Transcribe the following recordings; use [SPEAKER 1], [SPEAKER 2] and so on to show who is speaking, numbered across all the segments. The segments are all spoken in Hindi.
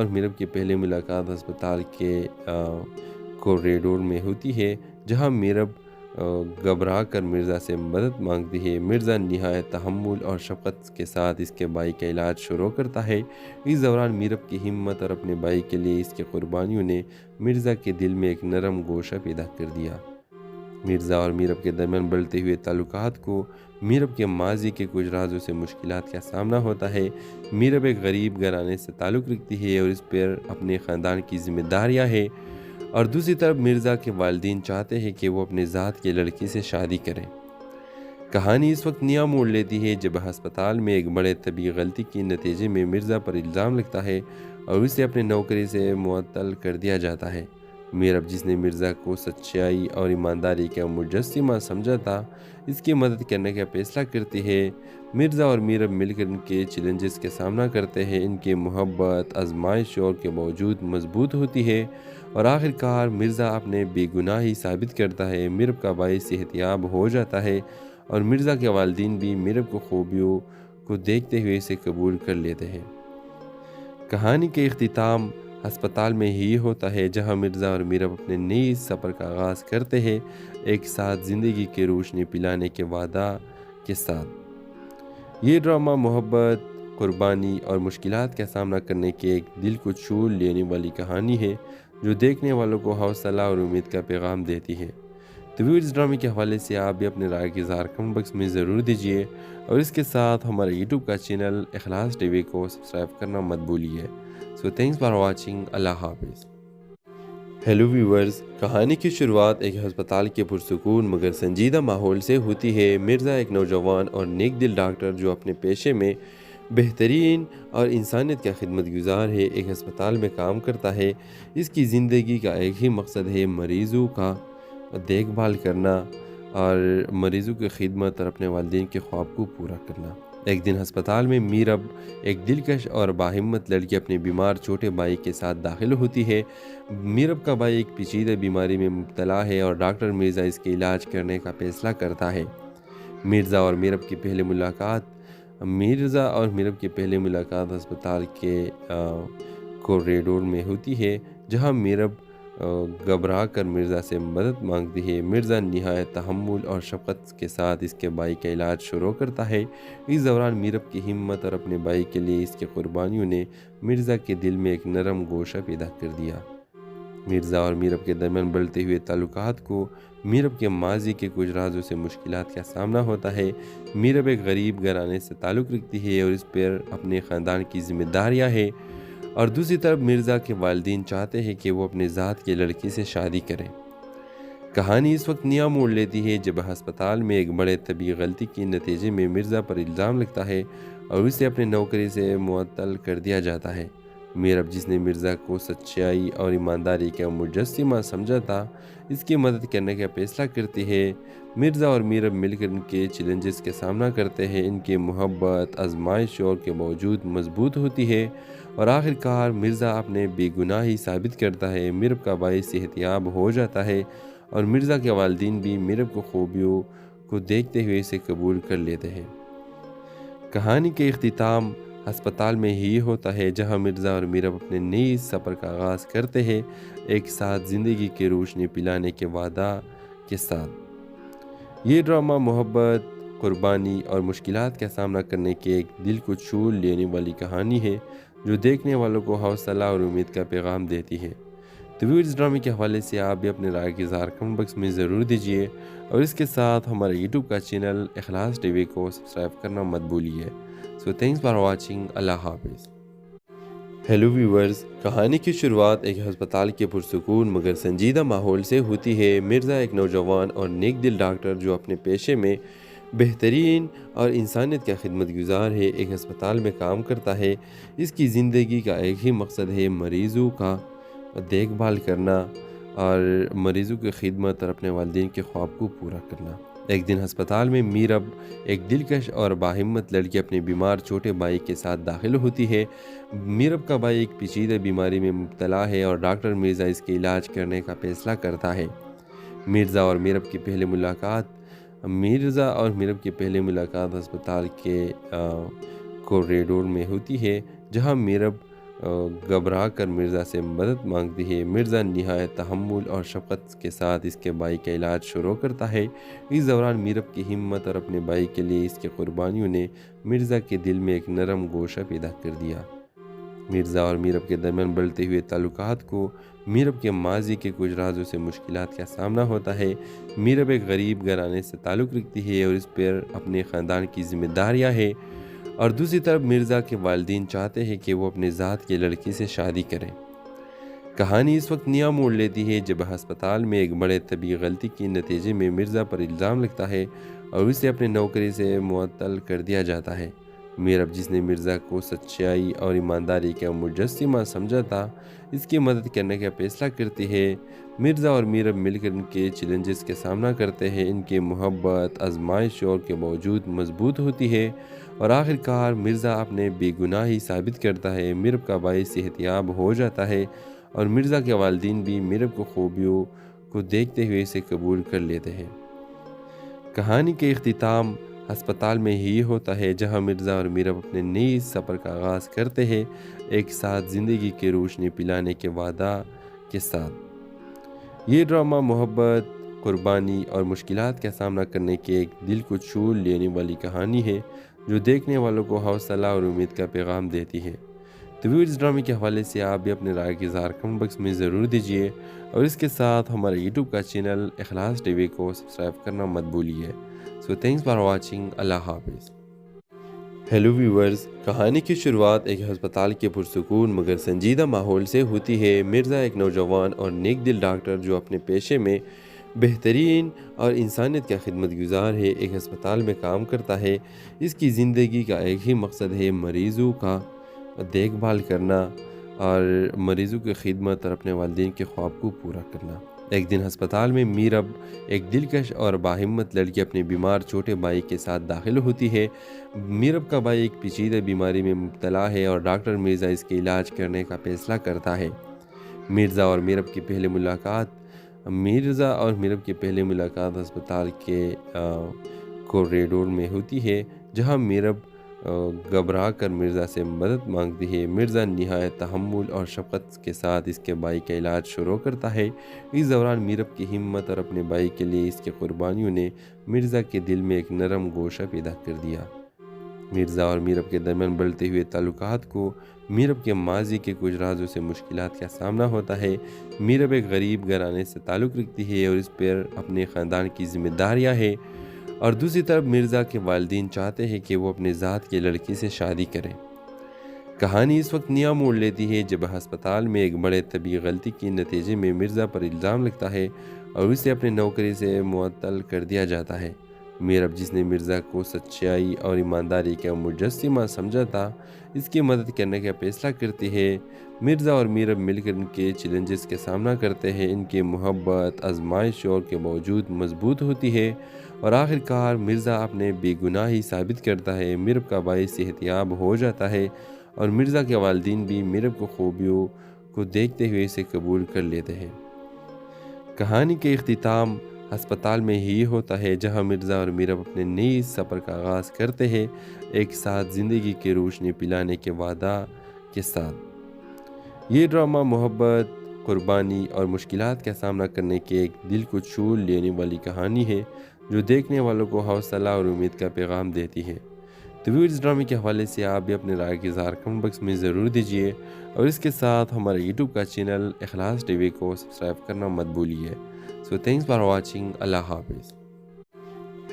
[SPEAKER 1] और मीरब की पहली मुलाकात अस्पताल के कॉरिडोर में होती है, जहां मीरब घबरा कर मिर्ज़ा से मदद मांगती है। मिर्ज़ा निहायत तहम्मुल और शफ़क़त के साथ इसके भाई का इलाज शुरू करता है। इस दौरान मीरब की हिम्मत और अपने भाई के लिए इसकी कुर्बानियों ने मिर्ज़ा के दिल में एक नरम गोशा पैदा कर दिया। मिर्ज़ा और मीरब के दरमियान बढ़ते हुए ताल्लुकात को मीरब के माजी के कुछ राजों से मुश्किलात का सामना होता है। मीरब एक गरीब घराने से ताल्लुक़ रखती है और इस पर अपने ख़ानदान की जिम्मेदारियाँ हैं, और दूसरी तरफ मिर्ज़ा के वालिदैन चाहते हैं कि वो अपने ज़ात की लड़की से शादी करें। कहानी इस वक्त नया मोड़ लेती है जब अस्पताल में एक बड़े तबी गलती के नतीजे में मिर्ज़ा पर इल्ज़ाम लगता है और उसे अपने नौकरी से मुअत्तल कर दिया जाता है। मीरब, जिसने मिर्ज़ा को सच्चाई और ईमानदारी का मुजस्सिमा समझा था, इसकी मदद करने का फैसला करती है। मिर्ज़ा और मीरब मिलकर इनके चैलेंजेस का सामना करते हैं। इनकी मोहब्बत आजमाइशों के बावजूद मजबूत होती है और आखिरकार मिर्ज़ा अपने बेगुनाही साबित करता है। मीरब का भाई सेहतियाब हो जाता है और मिर्ज़ा के वालिदैन भी मीरब को खूबियों को देखते हुए इसे कबूल कर लेते हैं। कहानी के इख्तिताम अस्पताल में ही होता है, जहां मिर्ज़ा और मीरब अपने नए सफ़र का आगाज़ करते हैं, एक साथ ज़िंदगी की रोशनी पिलाने के वादा के साथ। ये ड्रामा मोहब्बत, कुर्बानी और मुश्किलात का सामना करने की एक दिल को छू लेने वाली कहानी है, जो देखने वालों को हौसला और उम्मीद का पैगाम देती है। तो भी इस ड्रामे के हवाले से आप भी अपने राय की इज़हार कमेंट बॉक्स में ज़रूर दीजिए, और इसके साथ हमारे यूट्यूब का चैनल इखलास टीवी को सब्सक्राइब करना मत भूलिए। So thanks for watching. अल्लाह हाफिज़। हेलो व्यूवर्स, कहानी की शुरुआत एक अस्पताल के पुरसुकून मगर संजीदा माहौल से होती है। मिर्ज़ा एक नौजवान और नेक दिल डॉक्टर जो अपने पेशे में बेहतरीन और इंसानियत का खिदमतगुजार है, एक अस्पताल में काम करता है। इसकी ज़िंदगी का एक ही मकसद है, मरीज़ों का देखभाल करना और मरीज़ों की खिदमत और अपने वालिदैन के ख्वाब को पूरा करना। एक दिन अस्पताल में मीरब, एक दिलकश और बाहिम्मत लड़की, अपने बीमार छोटे भाई के साथ दाखिल होती है। मीरब का भाई एक पेचीदा बीमारी में मुब्तला है और डॉक्टर मिर्ज़ा इसके इलाज करने का फैसला करता है। मिर्ज़ा और मीरब की पहली मुलाकात अस्पताल के कॉरिडोर में होती है, जहां मीरब घबरा कर मिर्ज़ा से मदद मांगती है। मिर्ज़ा निहायत तहम्मुल और शफ़क़त के साथ इसके भाई का इलाज शुरू करता है। इस दौरान मीरब की हिम्मत और अपने भाई के लिए इसकी कुर्बानियों ने मिर्ज़ा के दिल में एक नरम गोशा पैदा कर दिया। मिर्ज़ा और मीरब के दरमियान बढ़ते हुए ताल्लुकात को मीरब के माजी के कुछ राजों से मुश्किलात का सामना होता है। मीरब एक गरीब घराने से ताल्लुक़ रखती है और इस पर अपने ख़ानदान की जिम्मेदारियाँ हैं, और दूसरी तरफ मिर्ज़ा के वालिदैन चाहते हैं कि वो अपने ज़ात की लड़की से शादी करें। कहानी इस वक्त नया मोड़ लेती है जब अस्पताल में एक बड़े तबी गलती के नतीजे में मिर्ज़ा पर इल्ज़ाम लगता है और उसे अपने नौकरी से मुअत्तल कर दिया जाता है। मीरब, जिसने मिर्ज़ा को सच्चाई और ईमानदारी का मुजस्सिमा समझा था, इसकी मदद करने का फैसला करती है। मिर्ज़ा और मीरब मिलकर इनके चैलेंजेस का सामना करते हैं। इनकी मोहब्बत आजमाइशों के बावजूद मजबूत होती है और आखिरकार मिर्ज़ा अपने बेगुनाही साबित करता है। मीरब का भाई सेहतियाब हो जाता है और मिर्ज़ा के वालिदैन भी मीरब को खूबियों को देखते हुए इसे कबूल कर लेते हैं। कहानी के इख्तिताम अस्पताल में ही होता है, जहां मिर्ज़ा और मीरब अपने नए सफ़र का आगाज़ करते हैं, एक साथ ज़िंदगी की रोशनी पिलाने के वादा के साथ। ये ड्रामा मोहब्बत, कुर्बानी और मुश्किलात का सामना करने की एक दिल को छू लेने वाली कहानी है, जो देखने वालों को हौसला और उम्मीद का पैगाम देती है। तो भी इस ड्रामे के हवाले से आप भी अपने राय की इज़हार कमेंट बॉक्स में ज़रूर दीजिए, और इसके साथ हमारे यूट्यूब का चैनल इखलास टीवी को सब्सक्राइब करना मत भूलिए। So thanks for watching. अल्लाह हाफिज़। हेलो व्यूवर्स, कहानी की शुरुआत एक अस्पताल के पुरसुकून मगर संजीदा माहौल से होती है। मिर्ज़ा एक नौजवान और नेक दिल डॉक्टर जो अपने पेशे में बेहतरीन और इंसानियत का खिदमतगुजार है, एक अस्पताल में काम करता है। इसकी ज़िंदगी का एक ही मकसद है, मरीज़ों का देखभाल करना और मरीज़ों की खिदमत और अपने वालिदैन के ख्वाब को पूरा करना। एक दिन अस्पताल में मीरब, एक दिलकश और बाहिम्मत लड़की, अपने बीमार छोटे भाई के साथ दाखिल होती है। मीरब का भाई एक पेचीदा बीमारी में मुब्तला है और डॉक्टर मिर्ज़ा इसके इलाज करने का फैसला करता है। मिर्ज़ा और मीरब की पहली मुलाकात अस्पताल के कॉरिडोर में होती है, जहां मीरब घबरा कर मिर्ज़ा से मदद मांगती है। मिर्ज़ा निहायत तहम्मुल और शफ़क़त के साथ इसके भाई का इलाज शुरू करता है। इस दौरान मीरब की हिम्मत और अपने भाई के लिए इसकी कुर्बानियों ने मिर्ज़ा के दिल में एक नरम गोशा पैदा कर दिया। मिर्ज़ा और मीरब के दरमियान बढ़ते हुए ताल्लुकात को मीरब के माजी के कुछ राजों से मुश्किलात का सामना होता है। मीरब एक गरीब घराने से ताल्लुक़ रखती है और इस पर अपने ख़ानदान की जिम्मेदारियाँ हैं, और दूसरी तरफ मिर्ज़ा के वालिदैन चाहते हैं कि वो अपने ज़ात की लड़की से शादी करें। कहानी इस वक्त नया मोड़ लेती है जब अस्पताल में एक बड़े तबी गलती के नतीजे में मिर्ज़ा पर इल्ज़ाम लगता है और उसे अपनी नौकरी से मुअत्तल कर दिया जाता है। मीरब, जिसने मिर्ज़ा को सच्चाई और ईमानदारी का मुजस्सिमा समझा था, इसकी मदद करने का फैसला करती है। मिर्ज़ा और मीरब मिलकर इनके चैलेंजेस का सामना करते हैं। इनकी मोहब्बत आजमाइशों के बावजूद मजबूत होती है और आखिरकार मिर्ज़ा अपने बेगुनाही साबित करता है। मीरब का भाई सेहतियाब हो जाता है और मिर्ज़ा के वालिदैन भी मीरब को खूबियों को देखते हुए इसे कबूल कर लेते हैं। कहानी के इख्तिताम अस्पताल में ही होता है, जहां मिर्ज़ा और मीरब अपने नए सफ़र का आगाज़ करते हैं, एक साथ ज़िंदगी की रोशनी पिलाने के वादा के साथ। ये ड्रामा मोहब्बत, कुर्बानी और मुश्किलात का सामना करने के एक दिल को छू लेने वाली कहानी है, जो देखने वालों को हौसला और उम्मीद का पैगाम देती है। तो भी इस ड्रामे के हवाले से आप भी अपने राय के इज़हार कमेंट बॉक्स में ज़रूर दीजिए, और इसके साथ हमारे यूट्यूब का चैनल इखलास टीवी को सब्सक्राइब करना मत भूलिए। So thanks for watching. अल्लाह हाफिज़। हेलो व्यूवर्स, कहानी की शुरुआत एक अस्पताल के पुरसुकून मगर संजीदा माहौल से होती है। मिर्ज़ा एक नौजवान और नेक दिल डॉक्टर जो अपने पेशे में बेहतरीन और इंसानियत का खिदमत गुजार है, एक अस्पताल में काम करता है। इसकी ज़िंदगी का एक ही मकसद है, मरीज़ों का देखभाल करना और मरीज़ों की खिदमत और अपने वालिदैन के ख्वाब को पूरा करना। एक दिन अस्पताल में मीरब, एक दिलकश और बाहिम्मत लड़की, अपने बीमार छोटे भाई के साथ दाखिल होती है। मीरब का भाई एक पेचीदा बीमारी में मुब्तला है और डॉक्टर मिर्ज़ा इसके इलाज करने का फैसला करता है। मिर्ज़ा और मीरब की पहली मुलाकात अस्पताल के कॉरिडोर में होती है, जहां मीरब घबरा कर मिर्ज़ा से मदद मांगती है। मिर्ज़ा निहायत तहम्मुल और शफ़क़त के साथ इसके भाई का इलाज शुरू करता है। इस दौरान मीरब की हिम्मत और अपने भाई के लिए इसकी कुर्बानियों ने मिर्ज़ा के दिल में एक नरम गोशा पैदा कर दिया। मिर्ज़ा और मीरब के दरमियान बढ़ते हुए ताल्लुकात को मीरब के माजी के कुछ राजों से मुश्किलात का सामना होता है। मीरब एक गरीब घराने से ताल्लुक़ रखती है और इस पर अपने ख़ानदान की जिम्मेदारियाँ हैं, और दूसरी तरफ मिर्ज़ा के वालिदैन चाहते हैं कि वो अपने ज़ात की लड़की से शादी करें। कहानी इस वक्त नया मोड़ लेती है जब अस्पताल में एक बड़े तबी गलती के नतीजे में मिर्ज़ा पर इल्ज़ाम लगता है और उसे अपनी नौकरी से मुअत्तल कर दिया जाता है। मीरब, जिसने मिर्ज़ा को सच्चाई और ईमानदारी का मुजस्सिमा समझा था, इसकी मदद करने का फैसला करती है। मिर्ज़ा और मीरब मिलकर इनके चैलेंजेस का सामना करते हैं। इनकी मोहब्बत आजमाइशों के बावजूद मजबूत होती है और आखिरकार मिर्ज़ा अपने बेगुनाही साबित करता है। मीरब का भाई सेहतियाब हो जाता है और मिर्ज़ा के वालिदैन भी मीरब को खूबियों को देखते हुए इसे कबूल कर लेते हैं। कहानी के इख्तिताम अस्पताल में ही होता है, जहां मिर्ज़ा और मीरब अपने नए सफ़र का आगाज़ करते हैं, एक साथ ज़िंदगी की रोशनी पिलाने के वादा के साथ। ये ड्रामा मोहब्बत, कुर्बानी और मुश्किलात का सामना करने के एक दिल को छू लेने वाली कहानी है, जो देखने वालों को हौसला और उम्मीद का पैगाम देती है। तो भी इस ड्रामे के हवाले से आप भी अपने राय के इज़हार कमेंट बॉक्स में ज़रूर दीजिए, और इसके साथ हमारे यूट्यूब का चैनल इखलास टीवी को सब्सक्राइब करना मत भूलिए। So thanks for watching. अल्लाह हाफिज़।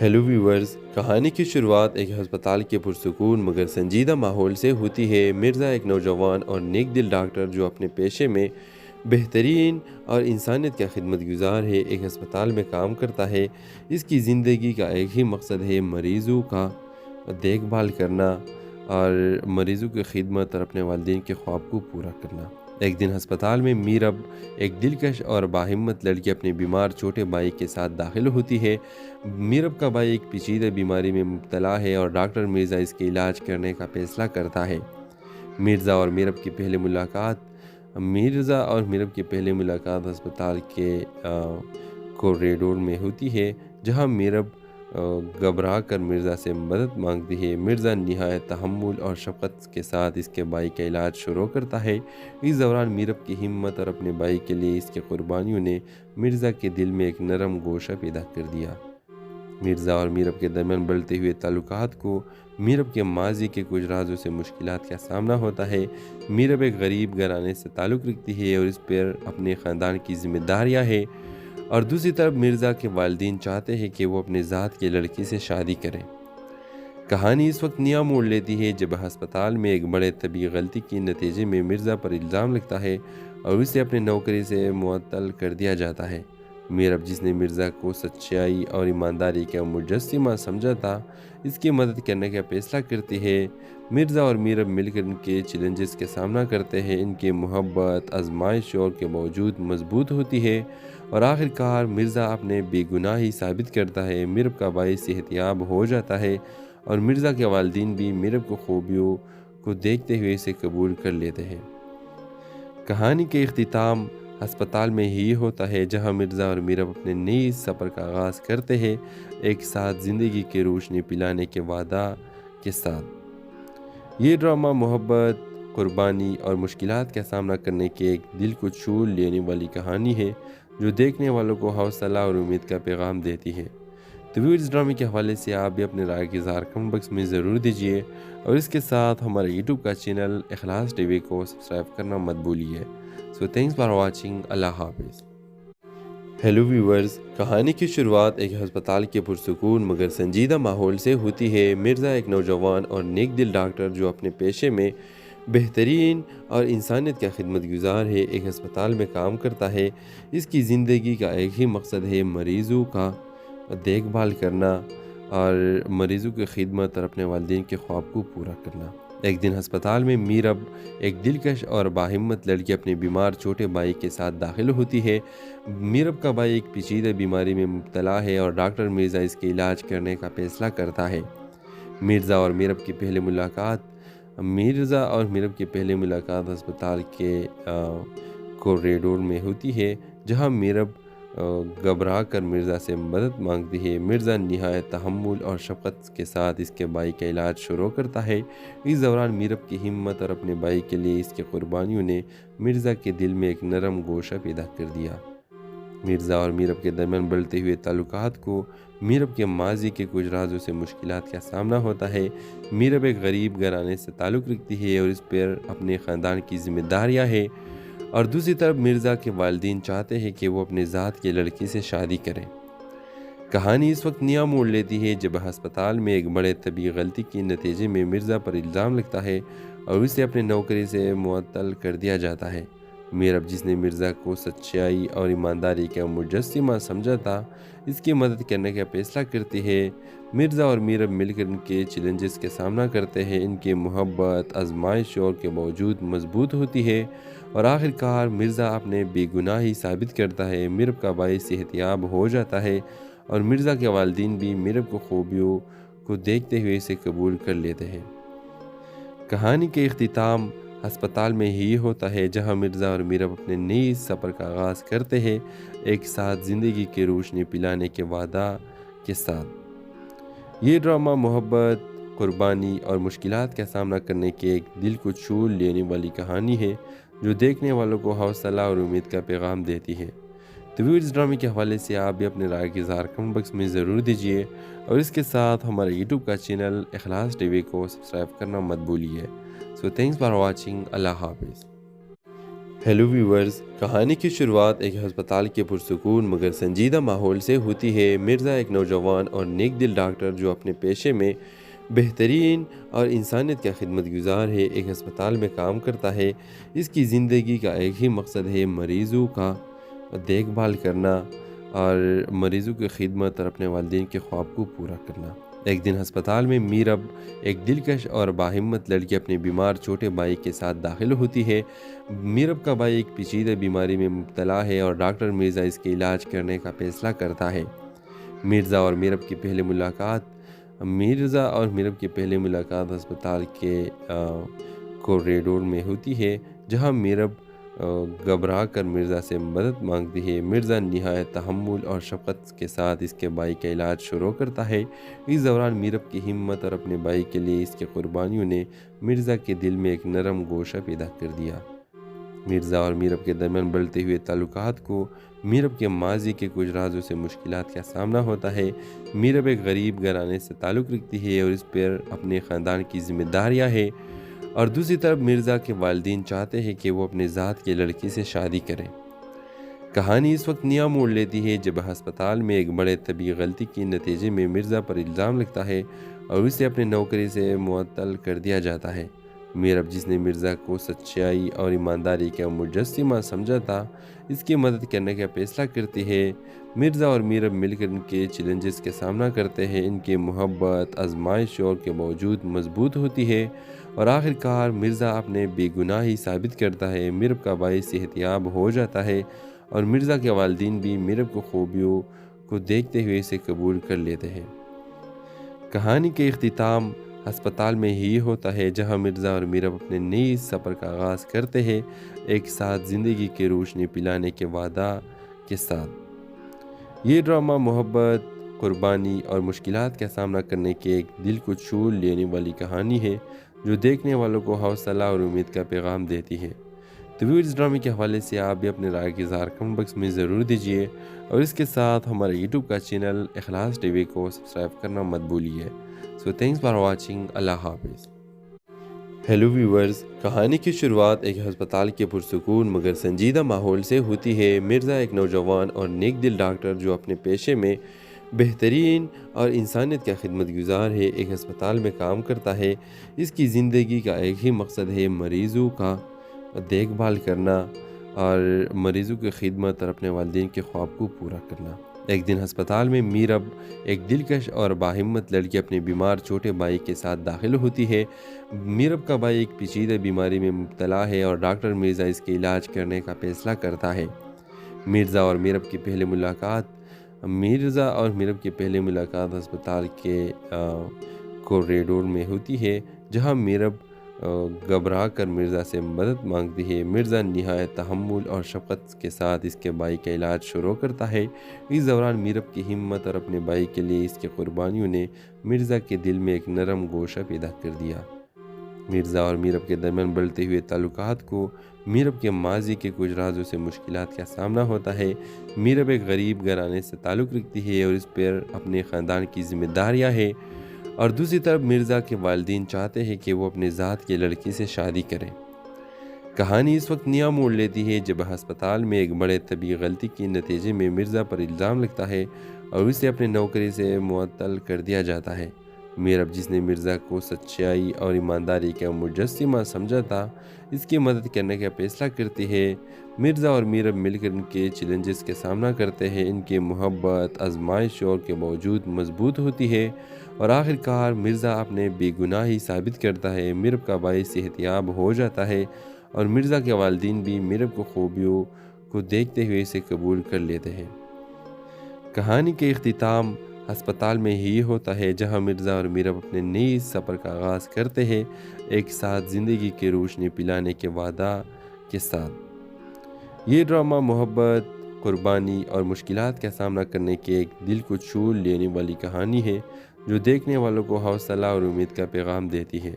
[SPEAKER 1] हेलो व्यूवर्स, कहानी की शुरुआत एक अस्पताल के पुरसुकून मगर संजीदा माहौल से होती है। मिर्ज़ा एक नौजवान और नेक दिल डॉक्टर जो अपने पेशे में बेहतरीन और इंसानियत का खिदमत गुजार है, एक अस्पताल में काम करता है। इसकी ज़िंदगी का एक ही मकसद है, मरीज़ों का देखभाल करना और मरीज़ों की खिदमत और अपने वालिदैन के ख्वाब को पूरा करना। एक दिन अस्पताल में मीरब, एक दिलकश और बाहिम्मत लड़की, अपने बीमार छोटे भाई के साथ दाखिल होती है। मीरब का भाई एक पेचीदा बीमारी में मुब्तला है और डॉक्टर मिर्ज़ा इसके इलाज करने का फैसला करता है। मिर्ज़ा और मीरब की पहली मुलाकात अस्पताल के कॉरिडोर में होती है, जहां मीरब घबरा कर मिर्ज़ा से मदद मांगती है। मिर्ज़ा निहायत तहम्मुल और शफ़क़त के साथ इसके भाई का इलाज शुरू करता है। इस दौरान मीरब की हिम्मत और अपने भाई के लिए इसकी कुर्बानियों ने मिर्ज़ा के दिल में एक नरम गोशा पैदा कर दिया। मिर्ज़ा और मीरब के दरमियान बढ़ते हुए ताल्लुकात को मीरब के माजी के कुछ राजों से मुश्किलात का सामना होता है। मीरब एक गरीब घराने से ताल्लुक़ रखती है और इस पर अपने ख़ानदान की जिम्मेदारियाँ हैं, और दूसरी तरफ मिर्ज़ा के वालिदैन चाहते हैं कि वो अपने ज़ात की लड़की से शादी करें। कहानी इस वक्त नया मोड़ लेती है जब अस्पताल में एक बड़े तबी गलती के नतीजे में मिर्ज़ा पर इल्ज़ाम लगता है और उसे अपने नौकरी से मुअत्तल कर दिया जाता है। मीरब, जिसने मिर्ज़ा को सच्चाई और ईमानदारी का मुजस्सिमा समझा था, इसकी मदद करने का फैसला करती है। मिर्ज़ा और मीरब मिलकर इनके चैलेंजेस का सामना करते हैं। इनकी मोहब्बत आजमाइशों के बावजूद मजबूत होती है और आखिरकार मिर्ज़ा अपने बेगुनाही साबित करता है। मीरब का भाई सेहतियाब हो जाता है और मिर्ज़ा के वालिदैन भी मीरब को खूबियों को देखते हुए इसे कबूल कर लेते हैं। कहानी के इख्तिताम अस्पताल में ही होता है, जहां मिर्ज़ा और मीरब अपने नए सफ़र का आगाज़ करते हैं, एक साथ ज़िंदगी की रोशनी पिलाने के वादा के साथ। ये ड्रामा मोहब्बत, कुर्बानी और मुश्किलात का सामना करने की एक दिल को छू लेने वाली कहानी है, जो देखने वालों को हौसला और उम्मीद का पैगाम देती है। तो भी इस ड्रामे के हवाले से आप भी अपने राय के इज़हार कमेंट बॉक्स में ज़रूर दीजिए, और इसके साथ हमारे यूट्यूब का चैनल इखलास टीवी को सब्सक्राइब करना मत भूलिए। So thanks for watching. अल्लाह हाफिज़। हेलो व्यूवर्स, कहानी की शुरुआत एक अस्पताल के पुरसुकून मगर संजीदा माहौल से होती है। मिर्ज़ा एक नौजवान और नेक दिल डॉक्टर जो अपने पेशे में बेहतरीन और इंसानियत का खिदमतगुजार है, एक अस्पताल में काम करता है। इसकी ज़िंदगी का एक ही मकसद है, मरीज़ों का देखभाल करना और मरीज़ों की खिदमत और अपने वालिदैन के ख्वाब को पूरा करना। एक दिन अस्पताल में मीरब, एक दिलकश और बाहिम्मत लड़की, अपने बीमार छोटे भाई के साथ दाखिल होती है। मीरब का भाई एक पेचीदा बीमारी में मुब्तला है और डॉक्टर मिर्ज़ा इसके इलाज करने का फैसला करता है। मिर्ज़ा और मीरब की पहली मुलाकात अस्पताल के कॉरिडोर में होती है, जहां मीरब घबरा कर मिर्ज़ा से मदद मांगती है। मिर्ज़ा निहायत तहम्मुल और शफ़क़त के साथ इसके भाई का इलाज शुरू करता है। इस दौरान मीरब की हिम्मत और अपने भाई के लिए इसकी कुर्बानियों ने मिर्ज़ा के दिल में एक नरम गोशा पैदा कर दिया। मिर्ज़ा और मीरब के दरमियान बढ़ते हुए ताल्लुकात को मीरब के माजी के कुछ राजों से मुश्किलात का सामना होता है। मीरब एक गरीब घराने से ताल्लुक़ रखती है और इस पर अपने ख़ानदान की जिम्मेदारियाँ हैं, और दूसरी तरफ मिर्ज़ा के वालिदैन चाहते हैं कि वो अपने ज़ात की लड़की से शादी करें। कहानी इस वक्त नया मोड़ लेती है जब अस्पताल में एक बड़े तबी गलती के नतीजे में मिर्ज़ा पर इल्ज़ाम लगता है और उसे अपने नौकरी से मुअत्तल कर दिया जाता है। मीरब, जिसने मिर्ज़ा को सच्चाई और ईमानदारी का मुजस्सिमा समझा था, इसकी मदद करने का फैसला करती है। मिर्ज़ा और मीरब मिलकर इनके चैलेंजेस का सामना करते हैं। इनकी मोहब्बत आजमाइशों के बावजूद मजबूत होती है और आखिरकार मिर्ज़ा अपने बेगुनाही साबित करता है। मीरब का भाई सेहतियाब हो जाता है और मिर्ज़ा के वालिदैन भी मीरब को खूबियों को देखते हुए इसे कबूल कर लेते हैं। कहानी के इख्तिताम अस्पताल में ही होता है, जहां मिर्ज़ा और मीरब अपने नए सफ़र का आगाज़ करते हैं, एक साथ ज़िंदगी की रोशनी पिलाने के वादा के साथ। ये ड्रामा मोहब्बत, कुर्बानी और मुश्किलात का सामना करने की एक दिल को छू लेने वाली कहानी है, जो देखने वालों को हौसला और उम्मीद का पैगाम देती है। तो भी इस ड्रामे के हवाले से आप भी अपने राय के इज़हार कमेंट बॉक्स में ज़रूर दीजिए, और इसके साथ हमारे यूट्यूब का चैनल इखलास टीवी को सब्सक्राइब करना मत भूलिए। So thanks for watching. अल्लाह हाफिज़। हेलो व्यूवर्स, कहानी की शुरुआत एक अस्पताल के पुरसुकून मगर संजीदा माहौल से होती है। मिर्ज़ा एक नौजवान और नेक दिल डॉक्टर जो अपने पेशे में बेहतरीन और इंसानियत का खिदमतगुजार है, एक अस्पताल में काम करता है। इसकी ज़िंदगी का एक ही मकसद है, मरीज़ों का देखभाल करना और मरीज़ों की खिदमत और अपने वालिदैन के ख्वाब को पूरा करना। एक दिन अस्पताल में मीरब, एक दिलकश और बाहिम्मत लड़की, अपने बीमार छोटे भाई के साथ दाखिल होती है। मीरब का भाई एक पेचीदा बीमारी में मुब्तला है और डॉक्टर मिर्ज़ा इसके इलाज करने का फैसला करता है। मिर्ज़ा और मीरब की पहली मुलाकात अस्पताल के कॉरिडोर में होती है, जहां मीरब घबरा कर मिर्ज़ा से मदद मांगती है। मिर्ज़ा निहायत तहम्मुल और शफ़क़त के साथ इसके भाई का इलाज शुरू करता है। इस दौरान मीरब की हिम्मत और अपने भाई के लिए इसकी कुर्बानियों ने मिर्ज़ा के दिल में एक नरम गोशा पैदा कर दिया। मिर्ज़ा और मीरब के दरमियान बढ़ते हुए ताल्लुकात को मीरब के माजी के कुछ राजों से मुश्किलात का सामना होता है। मीरब एक गरीब घराने से ताल्लुक़ रखती है और इस पर अपने ख़ानदान की जिम्मेदारियाँ हैं, और दूसरी तरफ मिर्ज़ा के वालिदैन चाहते हैं कि वो अपने ज़ात की लड़की से शादी करें। कहानी इस वक्त नया मोड़ लेती है जब अस्पताल में एक बड़े तबी गलती के नतीजे में मिर्ज़ा पर इल्ज़ाम लगता है और उसे अपनी नौकरी से मुअत्तल कर दिया जाता है। मीरब, जिसने मिर्ज़ा को सच्चाई और ईमानदारी का मुजस्सिमा समझा था, इसकी मदद करने का फैसला करती है। मिर्ज़ा और मीरब मिलकर इनके चैलेंजेस का सामना करते हैं। इनकी मोहब्बत आजमाइशों के बावजूद मजबूत होती है और आखिरकार मिर्ज़ा अपने बेगुनाही साबित करता है। मीरब का भाई सेहतियाब हो जाता है और मिर्ज़ा के वालिदैन भी मीरब को खूबियों को देखते हुए इसे कबूल कर लेते हैं। कहानी के इख्तिताम अस्पताल में ही होता है, जहां मिर्ज़ा और मीरब अपने नए सफ़र का आगाज़ करते हैं, एक साथ ज़िंदगी की रोशनी पिलाने के वादा के साथ। ये ड्रामा मोहब्बत, कुर्बानी और मुश्किलात का सामना करने के एक दिल को छू लेने वाली कहानी है, जो देखने वालों को हौसला और उम्मीद का पैगाम देती है। तो भी इस ड्रामे के हवाले से आप भी अपने राय के इज़हार कमेंट बॉक्स में ज़रूर दीजिए, और इसके साथ हमारे यूट्यूब का चैनल इखलास टीवी को सब्सक्राइब करना मत भूलिए। So thanks for watching. अल्लाह हाफिज़। हेलो व्यूवर्स, कहानी की शुरुआत एक अस्पताल के पुरसुकून मगर संजीदा माहौल से होती है। मिर्ज़ा एक नौजवान और नेक दिल डॉक्टर जो अपने पेशे में बेहतरीन और इंसानियत का खिदमत गुजार है, एक अस्पताल में काम करता है। इसकी ज़िंदगी का एक ही मकसद है, मरीज़ों का देखभाल करना और मरीज़ों की खिदमत और अपने वालिदैन के ख्वाब को पूरा करना। एक दिन अस्पताल में मीरब, एक दिलकश और बाहिम्मत लड़की, अपने बीमार छोटे भाई के साथ दाखिल होती है। मीरब का भाई एक पेचीदा बीमारी में मुब्तला है और डॉक्टर मिर्ज़ा इसके इलाज करने का फैसला करता है। मिर्ज़ा और मीरब की पहली मुलाकात अस्पताल के कॉरिडोर में होती है, जहां मीरब घबरा कर मिर्ज़ा से मदद मांगती है। मिर्ज़ा निहायत तहम्मुल और शफ़क़त के साथ इसके भाई का इलाज शुरू करता है। इस दौरान मीरब की हिम्मत और अपने भाई के लिए इसकी कुर्बानियों ने मिर्ज़ा के दिल में एक नरम गोशा पैदा कर दिया। मिर्ज़ा और मीरब के दरमियान बढ़ते हुए ताल्लुकात को मीरब के माजी के कुछ राजों से मुश्किलात का सामना होता है। मीरब एक गरीब घराने से ताल्लुक़ रखती है और इस पर अपने ख़ानदान की जिम्मेदारियाँ हैं, और दूसरी तरफ मिर्ज़ा के वालिदैन चाहते हैं कि वो अपने ज़ात की लड़की से शादी करें। कहानी इस वक्त नया मोड़ लेती है जब अस्पताल में एक बड़े तबी गलती के नतीजे में मिर्ज़ा पर इल्ज़ाम लगता है और उसे अपनी नौकरी से मुअत्तल कर दिया जाता है। मीरब, जिसने मिर्ज़ा को सच्चाई और ईमानदारी का मुजस्सिमा समझा था, इसकी मदद करने का फैसला करती है। मिर्ज़ा और मीरब मिलकर इनके चैलेंजेस का सामना करते हैं। इनकी मोहब्बत आजमाइशों के बावजूद मजबूत होती है और आखिरकार मिर्ज़ा अपने बेगुनाही साबित करता है। मीरब का भाई सेहतियाब हो जाता है और मिर्ज़ा के वालिदैन भी मीरब को खूबियों को देखते हुए इसे कबूल कर लेते हैं। कहानी के इख्तिताम अस्पताल में ही होता है, जहां मिर्ज़ा और मीरब अपने नए सफ़र का आगाज़ करते हैं, एक साथ ज़िंदगी की रोशनी पिलाने के वादा के साथ। ये ड्रामा मोहब्बत, कुर्बानी और मुश्किलात का सामना करने के एक दिल को छू लेने वाली कहानी है, जो देखने वालों को हौसला और उम्मीद का पैगाम देती है।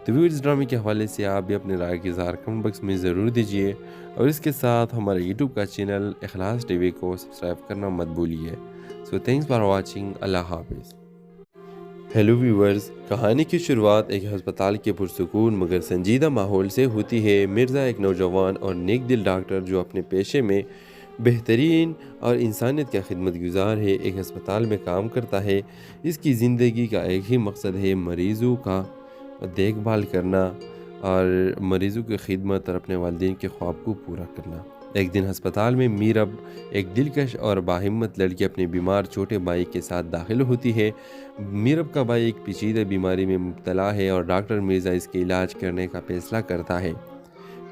[SPEAKER 1] तो भी इस ड्रामे के हवाले से आप भी अपने राय के इज़हार कमेंट बॉक्स में ज़रूर दीजिए, और इसके साथ हमारे यूट्यूब का चैनल इखलास टीवी को सब्सक्राइब करना मत भूलिए। So thanks for watching. अल्लाह हाफिज़। हेलो व्यूवर्स, कहानी की शुरुआत एक अस्पताल के पुरसुकून मगर संजीदा माहौल से होती है। मिर्ज़ा एक नौजवान और नेक दिल डॉक्टर जो अपने पेशे में बेहतरीन और इंसानियत का खिदमत गुजार है, एक अस्पताल में काम करता है। इसकी ज़िंदगी का एक ही मकसद है, मरीज़ों का देखभाल करना और मरीज़ों की खिदमत और अपने वालिदैन के ख्वाब को पूरा करना। एक दिन अस्पताल में मीरब, एक दिलकश और बाहिम्मत लड़की, अपने बीमार छोटे भाई के साथ दाखिल होती है। मीरब का भाई एक पेचीदा बीमारी में मुब्तला है और डॉक्टर मिर्ज़ा इसके इलाज करने का फैसला करता है।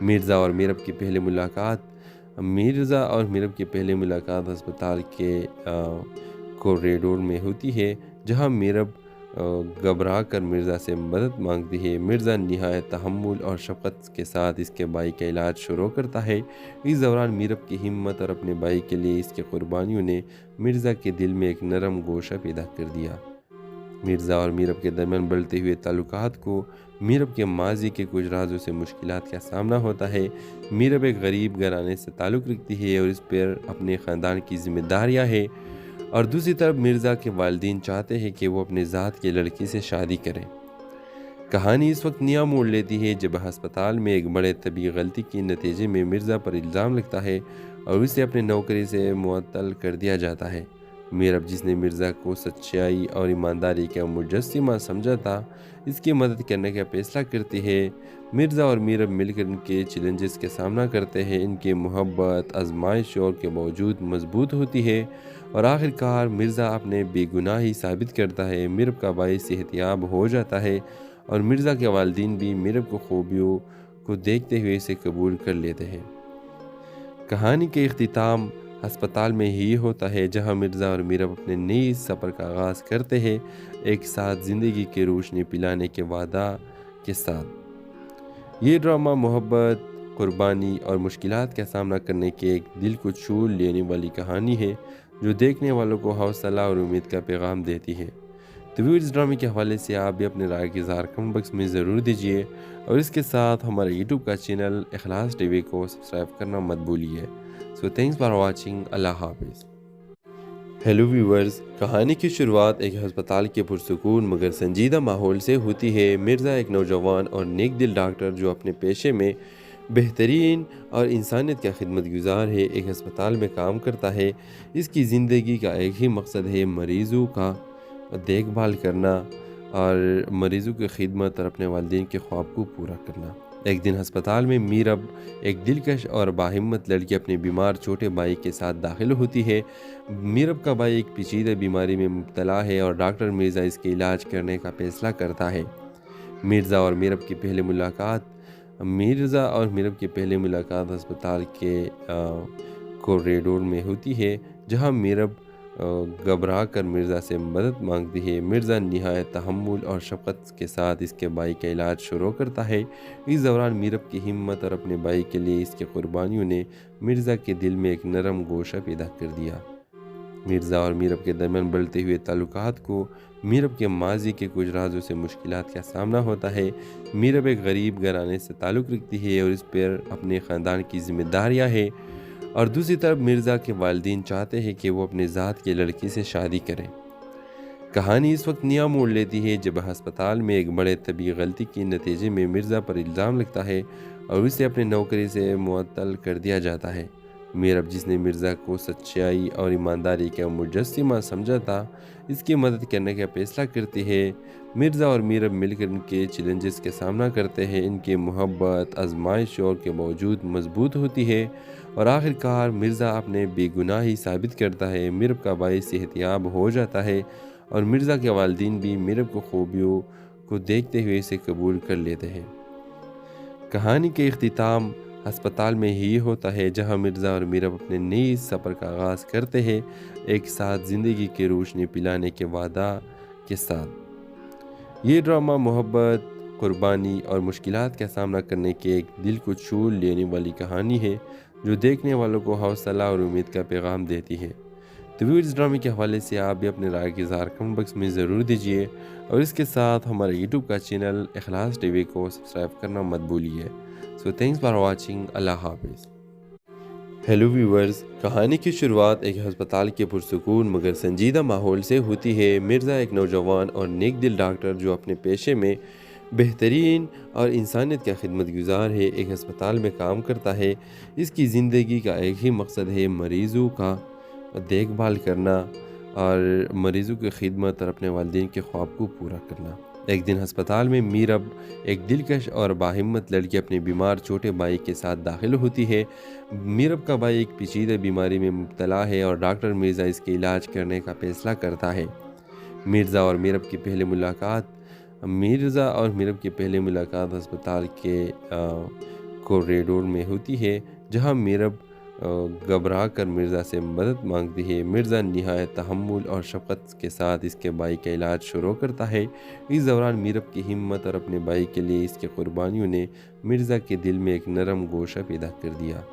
[SPEAKER 1] मिर्ज़ा और मीरब की पहली मुलाकात अस्पताल के कॉरिडोर में होती है, जहां मीरब घबरा कर मिर्ज़ा से मदद मांगती है। मिर्ज़ा निहायत तहम्मुल और शफ़क़त के साथ इसके भाई का इलाज शुरू करता है। इस दौरान मीरब की हिम्मत और अपने भाई के लिए इसकी कुर्बानियों ने मिर्ज़ा के दिल में एक नरम गोशा पैदा कर दिया। मिर्ज़ा और मीरब के दरमियान बढ़ते हुए ताल्लुकात को मीरब के माजी के कुछ राजों से मुश्किलात का सामना होता है। मीरब एक गरीब घराने से ताल्लुक़ रखती है और इस पर अपने ख़ानदान की जिम्मेदारियाँ हैं, और दूसरी तरफ मिर्ज़ा के वालिदैन चाहते हैं कि वो अपने ज़ात की लड़की से शादी करें। कहानी इस वक्त नया मोड़ लेती है जब अस्पताल में एक बड़े तबी गलती के नतीजे में मिर्ज़ा पर इल्ज़ाम लगता है और उसे अपने नौकरी से मुअत्तल कर दिया जाता है। मीरब, जिसने मिर्ज़ा को सच्चाई और ईमानदारी का मुजस्सिमा समझा था, इसकी मदद करने का फैसला करती है। मिर्ज़ा और मीरब मिलकर इनके चैलेंजेस का सामना करते हैं। इनकी मोहब्बत आजमाइशों के बावजूद मजबूत होती है और आखिरकार मिर्ज़ा अपने बेगुनाही साबित करता है। मीरब का भाई सेहतियाब हो जाता है और मिर्ज़ा के वालिदैन भी मीरब को खूबियों को देखते हुए इसे कबूल कर लेते हैं। कहानी के इख्तिताम अस्पताल में ही होता है, जहां मिर्ज़ा और मीरब अपने नए सफ़र का आगाज़ करते हैं, एक साथ ज़िंदगी की रोशनी पिलाने के वादा के साथ। ये ड्रामा मोहब्बत, कुर्बानी और मुश्किलात का सामना करने के एक दिल को छू लेने वाली कहानी है, जो देखने वालों को हौसला और उम्मीद का पैगाम देती है। तो भी इस ड्रामे के हवाले से आप भी अपने राय के इज़हार कमेंट बॉक्स में ज़रूर दीजिए, और इसके साथ हमारे यूट्यूब का चैनल इखलास टीवी को सब्सक्राइब करना मत भूलिए। So thanks for watching. अल्लाह हाफिज़। हेलो व्यूवर्स, कहानी की शुरुआत एक अस्पताल के पुरसुकून मगर संजीदा माहौल से होती है। मिर्ज़ा एक नौजवान और नेक दिल डॉक्टर जो अपने पेशे में बेहतरीन और इंसानियत का खिदमतगुजार है, एक अस्पताल में काम करता है। इसकी ज़िंदगी का एक ही मकसद है, मरीज़ों का देखभाल करना और मरीज़ों की खिदमत और अपने वालिदैन के ख्वाब को पूरा करना। एक दिन अस्पताल में मीरब, एक दिलकश और बाहिम्मत लड़की, अपने बीमार छोटे भाई के साथ दाखिल होती है। मीरब का भाई एक पेचीदा बीमारी में मुब्तला है और डॉक्टर मिर्ज़ा इसके इलाज करने का फैसला करता है। मिर्ज़ा और मीरब की पहली मुलाकात अस्पताल के कॉरिडोर में होती है, जहां मीरब घबरा कर मिर्ज़ा से मदद मांगती है। मिर्ज़ा निहायत तहम्मुल और शफ़क़त के साथ इसके भाई का इलाज शुरू करता है। इस दौरान मीरब की हिम्मत और अपने भाई के लिए इसकी कुर्बानियों ने मिर्ज़ा के दिल में एक नरम गोशा पैदा कर दिया। मिर्ज़ा और मीरब के दरमियान बढ़ते हुए ताल्लुकात को मीरब के माजी के कुछ राजों से मुश्किलात का सामना होता है। मीरब एक गरीब घराने से ताल्लुक़ रखती है और इस पर अपने ख़ानदान की जिम्मेदारियाँ हैं, और दूसरी तरफ मिर्ज़ा के वालिदैन चाहते हैं कि वो अपने ज़ात की लड़की से शादी करें। कहानी इस वक्त नया मोड़ लेती है जब अस्पताल में एक बड़े तबी गलती के नतीजे में मिर्ज़ा पर इल्ज़ाम लगता है और उसे अपने नौकरी से मुअत्तल कर दिया जाता है। मीरब, जिसने मिर्ज़ा को सच्चाई और ईमानदारी का मुजस्सिमा समझा था, इसकी मदद करने का फैसला करती है। मिर्ज़ा और मीरब मिलकर इनके चैलेंजेस का सामना करते हैं। इनकी मोहब्बत आजमाइशों के बावजूद मजबूत होती है और आखिरकार मिर्ज़ा अपने बेगुनाही साबित करता है। मीरब का भाई सेहतियाब हो जाता है और मिर्ज़ा के वालिदैन भी मीरब को खूबियों को देखते हुए इसे कबूल कर लेते हैं। कहानी के इख्तिताम अस्पताल में ही होता है, जहां मिर्ज़ा और मीरब अपने नए सफ़र का आगाज़ करते हैं, एक साथ ज़िंदगी की रोशनी पिलाने के वादा के साथ। ये ड्रामा मोहब्बत, कुर्बानी और मुश्किलात का सामना करने के एक दिल को छू लेने वाली कहानी है, जो देखने वालों को हौसला और उम्मीद का पैगाम देती है। तो भी इस ड्रामे के हवाले से आप भी अपने राय के इज़हार कमेंट बॉक्स में ज़रूर दीजिए, और इसके साथ हमारे यूट्यूब का चैनल इखलास टीवी को सब्सक्राइब करना मत भूलिए। So thanks for watching. अल्लाह हाफिज़। हेलो व्यूवर्स, कहानी की शुरुआत एक अस्पताल के पुरसुकून मगर संजीदा माहौल से होती है। मिर्ज़ा एक नौजवान और नेक दिल डॉक्टर जो अपने पेशे में बेहतरीन और इंसानियत का खिदमतगुजार है, एक अस्पताल में काम करता है। इसकी ज़िंदगी का एक ही मकसद है, मरीज़ों का देखभाल करना और मरीज़ों की खिदमत और अपने वालिदैन के ख्वाब को पूरा करना। एक दिन अस्पताल में मीरब, एक दिलकश और बाहिम्मत लड़की, अपने बीमार छोटे भाई के साथ दाखिल होती है। मीरब का भाई एक पेचीदा बीमारी में मुब्तला है और डॉक्टर मिर्ज़ा इसके इलाज करने का फैसला करता है। मिर्ज़ा और मीरब की पहली मुलाकात अस्पताल के कॉरिडोर में होती है, जहां मीरब घबरा कर मिर्ज़ा से मदद मांगती है। मिर्ज़ा निहायत तहम्मुल और शफ़क़त के साथ इसके भाई का इलाज शुरू करता है। इस दौरान मीरब की हिम्मत और अपने भाई के लिए इसकी कुर्बानियों ने मिर्ज़ा के दिल में एक नरम गोशा पैदा कर दिया।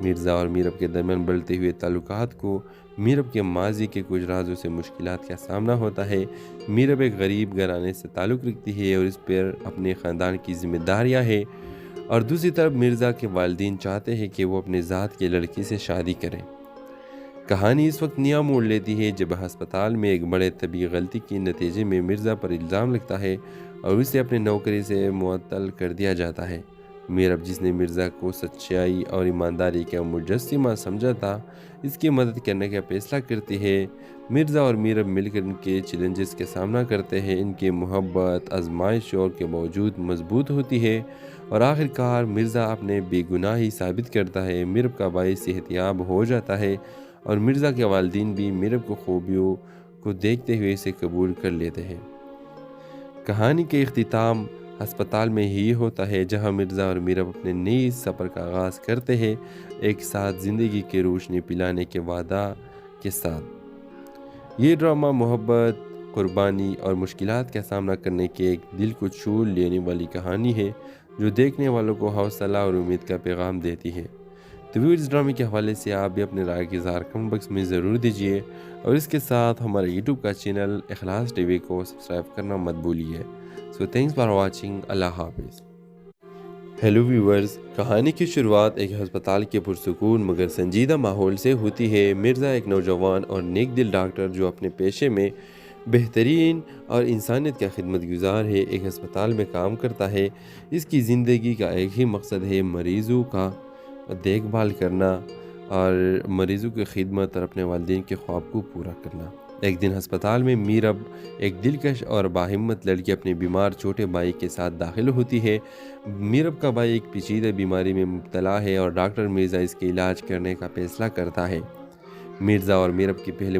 [SPEAKER 1] मिर्ज़ा और मीरब के दरमियान बढ़ते हुए ताल्लुकात को मीरब के माजी के कुछ राजों से मुश्किलात का सामना होता है। मीरब एक गरीब घराने से ताल्लुक़ रखती है और इस पर अपने ख़ानदान की जिम्मेदारियाँ हैं, और दूसरी तरफ मिर्ज़ा के वालिदैन चाहते हैं कि वो अपने ज़ात की लड़की से शादी करें। कहानी इस वक्त नया मोड़ लेती है जब अस्पताल में एक बड़े तबी गलती के नतीजे में मिर्ज़ा पर इल्ज़ाम लगता है और उसे अपनी नौकरी से मुअत्तल कर दिया जाता है। मीरब, जिसने मिर्ज़ा को सच्चाई और ईमानदारी का मुजस्सिमा समझा था, इसकी मदद करने का फैसला करती है। मिर्ज़ा और मीरब मिलकर इनके चैलेंजेस का सामना करते हैं। इनकी मोहब्बत आजमाइशों के बावजूद मजबूत होती है और आखिरकार मिर्ज़ा अपने बेगुनाही साबित करता है। मीरब का भाई सेहतियाब हो जाता है और मिर्ज़ा के वालिदैन भी मीरब को खूबियों को देखते हुए इसे कबूल कर लेते हैं। कहानी के इख्तिताम अस्पताल में ही होता है, जहां मिर्ज़ा और मीरब अपने नए सफ़र का आगाज़ करते हैं, एक साथ ज़िंदगी की रोशनी पिलाने के वादा के साथ। ये ड्रामा मोहब्बत, कुर्बानी और मुश्किलात का सामना करने के एक दिल को छू लेने वाली कहानी है, जो देखने वालों को हौसला और उम्मीद का पैगाम देती है। तो भी इस ड्रामे के हवाले से आप भी अपने राय के इज़हार कमेंट बॉक्स में ज़रूर दीजिए, और इसके साथ हमारे यूट्यूब का चैनल इखलास टीवी को सब्सक्राइब करना मत भूलिए। So thanks for watching. अल्लाह हाफिज़। हेलो व्यूवर्स, कहानी की शुरुआत एक अस्पताल के पुरसुकून मगर संजीदा माहौल से होती है। मिर्ज़ा एक नौजवान और नेक दिल डॉक्टर जो अपने पेशे में बेहतरीन और इंसानियत का खिदमत गुजार है, एक अस्पताल में काम करता है। इसकी ज़िंदगी का एक ही मकसद है, मरीज़ों का देखभाल करना और मरीज़ों की खिदमत और अपने वालिदैन के ख्वाब को पूरा करना। एक दिन अस्पताल में मीरब, एक दिलकश और बाहिम्मत लड़की, अपने बीमार छोटे भाई के साथ दाखिल होती है। मीरब का भाई एक पेचीदा बीमारी में मुब्तला है और डॉक्टर मिर्ज़ा इसके इलाज करने का फैसला करता है। मिर्ज़ा और मीरब की पहली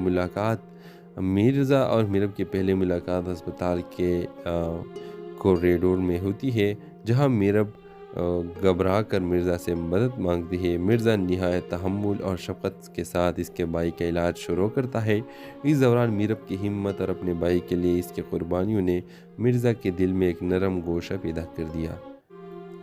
[SPEAKER 1] मुलाकात अस्पताल के कॉरिडोर में होती है, जहां मीरब घबरा कर मिर्ज़ा से मदद मांगती है। मिर्ज़ा निहायत तहम्मुल और शफ़क़त के साथ इसके भाई का इलाज शुरू करता है। इस दौरान मीरब की हिम्मत और अपने भाई के लिए इसकी कुर्बानियों ने मिर्ज़ा के दिल में एक नरम गोशा पैदा कर दिया।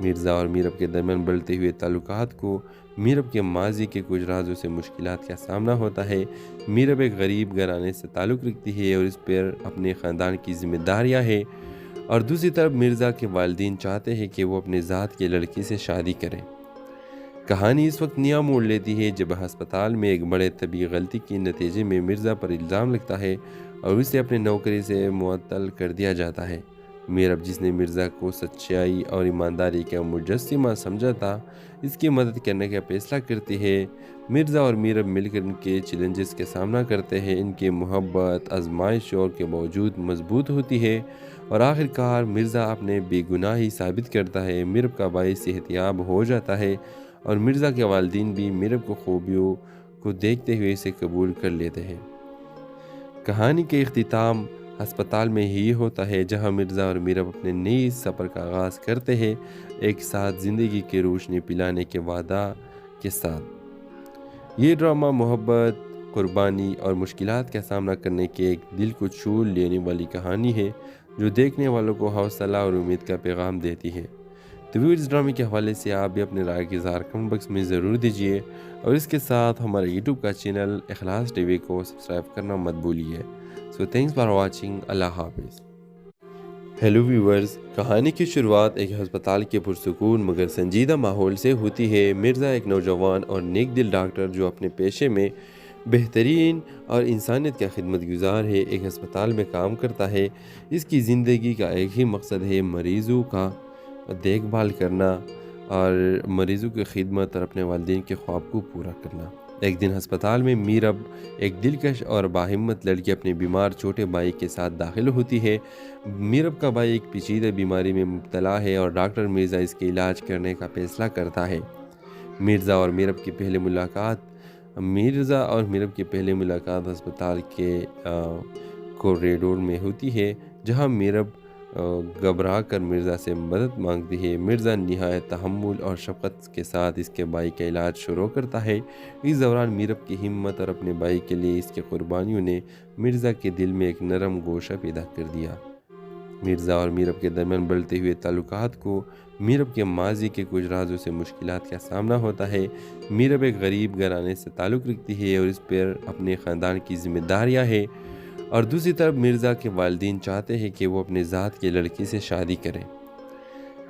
[SPEAKER 1] मिर्ज़ा और मीरब के दरमियान बढ़ते हुए ताल्लुकात को मीरब के माजी के कुछ राजों से मुश्किलात का सामना होता है। मीरब एक गरीब घराने से ताल्लुक़ रखती है और इस पर अपने ख़ानदान की जिम्मेदारियाँ हैं, और दूसरी तरफ मिर्ज़ा के वालिदैन चाहते हैं कि वो अपने ज़ात की लड़की से शादी करें। कहानी इस वक्त नया मोड़ लेती है जब अस्पताल में एक बड़े तबी गलती के नतीजे में मिर्ज़ा पर इल्ज़ाम लगता है और उसे अपनी नौकरी से मुअत्तल कर दिया जाता है। मीरब, जिसने मिर्ज़ा को सच्चाई और ईमानदारी का मुजस्सिमा समझा था, इसकी मदद करने का फैसला करती है। मिर्ज़ा और मीरब मिलकर इनके चैलेंजेस का सामना करते हैं। इनकी मोहब्बत आजमाइशों के बावजूद मजबूत होती है और आखिरकार मिर्ज़ा अपने बेगुनाही साबित करता है। मीरब का भाई सेहतियाब हो जाता है और मिर्ज़ा के वालिदैन भी मीरब को खूबियों को देखते हुए इसे कबूल कर लेते हैं। कहानी के इख्तिताम अस्पताल में ही होता है, जहां मिर्ज़ा और मीरब अपने नए सफ़र का आगाज़ करते हैं, एक साथ ज़िंदगी की रोशनी पिलाने के वादा के साथ। ये ड्रामा मोहब्बत, कुर्बानी और मुश्किलात का सामना करने के एक दिल को छू लेने वाली कहानी है, जो देखने वालों को हौसला और उम्मीद का पैगाम देती है। तो भी इस ड्रामे के हवाले से आप भी अपने राय के इज़हार कमेंट बॉक्स में ज़रूर दीजिए, और इसके साथ हमारे यूट्यूब का चैनल इखलास टीवी को सब्सक्राइब करना मत भूलिए। So thanks for watching. अल्लाह हाफिज़। हेलो व्यूवर्स, कहानी की शुरुआत एक अस्पताल के पुरसुकून मगर संजीदा माहौल से होती है। मिर्ज़ा एक नौजवान और नेक दिल डॉक्टर जो अपने पेशे में बेहतरीन और इंसानियत का खिदमत गुजार है, एक अस्पताल में काम करता है। इसकी ज़िंदगी का एक ही मकसद है, मरीज़ों का देखभाल करना और मरीज़ों की खिदमत और अपने वालिदैन के ख्वाब को पूरा करना। एक दिन अस्पताल में मीरब, एक दिलकश और बाहिम्मत लड़की, अपने बीमार छोटे भाई के साथ दाखिल होती है। मीरब का भाई एक पेचीदा बीमारी में मुब्तला है और डॉक्टर मिर्ज़ा इसके इलाज करने का फैसला करता है। मिर्ज़ा और मीरब की पहली मुलाकात अस्पताल के कॉरिडोर में होती है, जहां मीरब घबरा कर मिर्ज़ा से मदद मांगती है। मिर्ज़ा निहायत तहम्मुल और शफ़क़त के साथ इसके भाई का इलाज शुरू करता है। इस दौरान मीरब की हिम्मत और अपने भाई के लिए इसकी कुर्बानियों ने मिर्ज़ा के दिल में एक नरम गोशा पैदा कर दिया। मिर्ज़ा और मीरब के दरमियान बढ़ते हुए ताल्लुकात को मीरब के माजी के कुछ राजों से मुश्किलात का सामना होता है। मीरब एक गरीब घराने से ताल्लुक़ रखती है और इस पर अपने ख़ानदान की जिम्मेदारियाँ हैं, और दूसरी तरफ मिर्ज़ा के वालिदैन चाहते हैं कि वो अपने ज़ात की लड़की से शादी करें।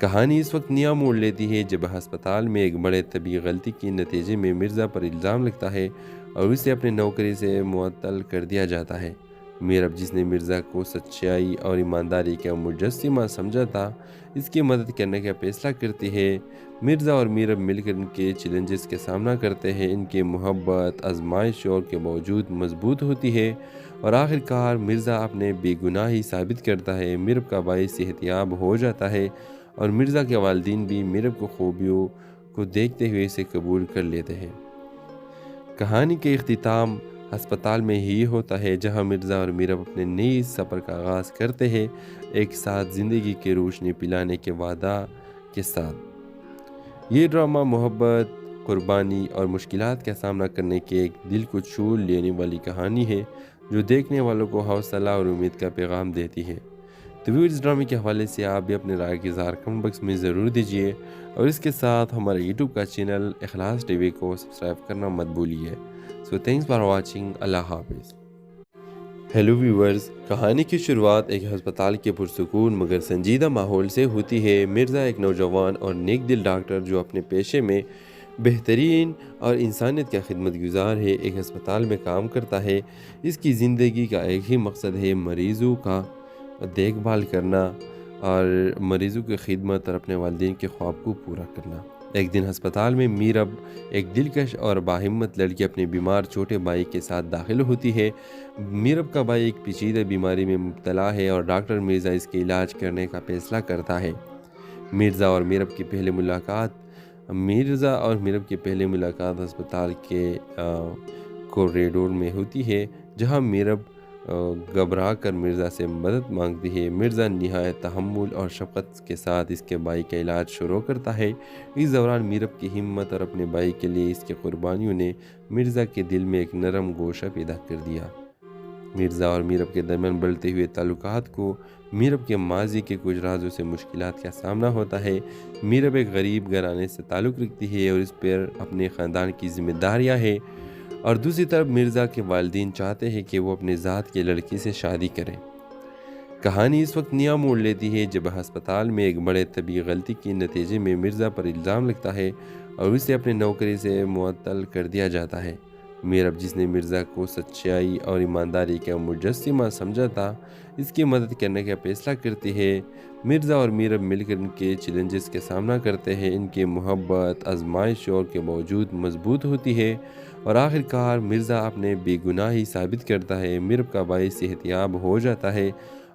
[SPEAKER 1] कहानी इस वक्त नया मोड़ लेती है जब अस्पताल में एक बड़े तबी गलती के नतीजे में मिर्ज़ा पर इल्ज़ाम लगता है और उसे अपने नौकरी से मुअत्तल कर दिया जाता है। मीरब, जिसने मिर्ज़ा को सच्चाई और ईमानदारी का मुजस्सिमा समझा था, इसकी मदद करने का फैसला करती है। मिर्ज़ा और मीरब मिलकर इनके चैलेंजेस का सामना करते हैं। इनकी मोहब्बत आजमाइशों के बावजूद मजबूत होती है और आखिरकार मिर्ज़ा अपने बेगुनाही साबित करता है। मीरब का भाई सेहतियाब हो जाता है और मिर्ज़ा के वालिदैन भी मीरब को खूबियों को देखते हुए इसे कबूल कर लेते हैं। कहानी के इख्तिताम अस्पताल में ही होता है, जहां मिर्ज़ा और मीरब अपने नए सफ़र का आगाज़ करते हैं, एक साथ ज़िंदगी की रोशनी पिलाने के वादा के साथ। ये ड्रामा मोहब्बत, कुर्बानी और मुश्किलात का सामना करने के एक दिल को छू लेने वाली कहानी है, जो देखने वालों को हौसला और उम्मीद का पैगाम देती है। तो भी इस ड्रामे के हवाले से आप भी अपने राय के इज़हार कमेंट बॉक्स में ज़रूर दीजिए, और इसके साथ हमारे यूट्यूब का चैनल इखलास टीवी को सब्सक्राइब करना मत भूलिए। So thanks for watching. अल्लाह हाफिज़। हेलो व्यूवर्स, कहानी की शुरुआत एक अस्पताल के पुरसुकून मगर संजीदा माहौल से होती है। मिर्ज़ा एक नौजवान और नेक दिल डॉक्टर जो अपने पेशे में बेहतरीन और इंसानियत का खिदमतगुजार है, एक अस्पताल में काम करता है। इसकी ज़िंदगी का एक ही मकसद है, मरीज़ों का देखभाल करना और मरीज़ों की खिदमत और अपने वालिदैन के ख्वाब को पूरा करना। एक दिन अस्पताल में मीरब, एक दिलकश और बाहिम्मत लड़की, अपने बीमार छोटे भाई के साथ दाखिल होती है। मीरब का भाई एक पेचीदा बीमारी में मुब्तला है और डॉक्टर मिर्ज़ा इसके इलाज करने का फैसला करता है। मिर्ज़ा और मीरब की पहली मुलाकात अस्पताल के कॉरिडोर में होती है, जहां मीरब घबरा कर मिर्ज़ा से मदद मांगती है। मिर्ज़ा निहायत तहम्मुल और शफ़क़त के साथ इसके भाई का इलाज शुरू करता है। इस दौरान मीरब की हिम्मत और अपने भाई के लिए इसकी कुर्बानियों ने मिर्ज़ा के दिल में एक नरम गोशा पैदा कर दिया। मिर्ज़ा और मीरब के दरमियान बढ़ते हुए ताल्लुकात को मीरब के माजी के कुछ राजों से मुश्किलात का सामना होता है। मीरब एक गरीब घराने से ताल्लुक़ रखती है और इस पर अपने ख़ानदान की जिम्मेदारियाँ हैं, और दूसरी तरफ मिर्ज़ा के वालिदैन चाहते हैं कि वो अपने ज़ात की लड़की से शादी करें। कहानी इस वक्त नया मोड़ लेती है जब अस्पताल में एक बड़े तबी गलती के नतीजे में मिर्ज़ा पर इल्ज़ाम लगता है और उसे अपने नौकरी से मुअत्तल कर दिया जाता है। मीरब, जिसने मिर्ज़ा को सच्चाई और ईमानदारी का मुजस्सिमा समझा था, इसकी मदद करने का फैसला करती है। मिर्ज़ा और मीरब मिलकर इनके चैलेंजेस का सामना करते हैं। इनकी मोहब्बत आजमाइशों के बावजूद मजबूत होती है और आखिरकार मिर्ज़ा अपने बेगुनाही साबित करता है। मीरब का भाई सेहतियाब हो जाता है